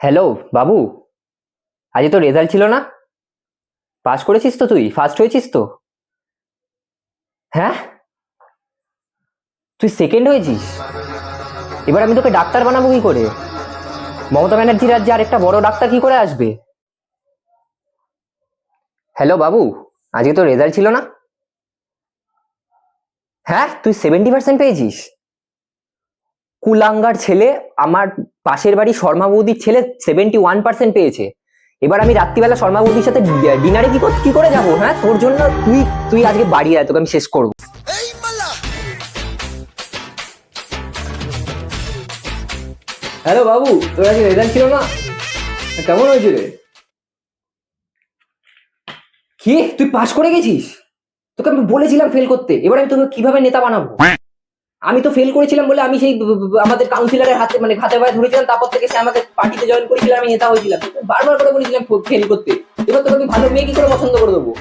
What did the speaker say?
Hello বাবু, আজ তো result ছিল না? পাস করেছিস তো? তুই ফার্স্ট হয়েছিস তো? হ্যাঁ, তুই সেকেন্ড হয়েছিস। এবার আমি তোকে ডাক্তার বানাবো কি করে? মমতা ব্যানার্জি রাজ্যে আরেকটা বড় ডাক্তার কি করে আসবে? হ্যালো বাবু, আজকে তো রেজাল্ট ছিল না? হ্যাঁ, তুই 70% পেয়েছিস। কুলাঙ্গার ছেলে! আমার পাশের বাড়ি শর্মা বৌদির ছেলে 71% পেয়েছে। এবার আমি রাত্রিবেলা শর্মা বৌদির সাথে ডিনারে কি করে যাবো? হ্যাঁ, তোর জন্য তুই তুই আজকে বাড়ি আয়, তোকে আমি শেষ করবো। হ্যালো বাবু, তোর আজকে রেজাল্ট ছিল না? কেমন হয়েছে রে? কি, তুই পাস করে গেছিস? তোকে আমি বলেছিলাম ফেল করতে, এবার আমি তোকে কিভাবে নেতা বানাবো? আমি তো ফেল করেছিলাম বলে আমি সেই আমাদের কাউন্সিলরের হাতে মানে হাতে পায়ে ধরেছিলাম, তারপর থেকে সে আমাকে পার্টিতে জয়েন করেছিল, আমি নেতা হয়েছিলাম। বারবার করে বলেছিলাম ফেল করতে। এবার তোকে আমি ভালো মেয়ে কি করে পছন্দ করে দেবো?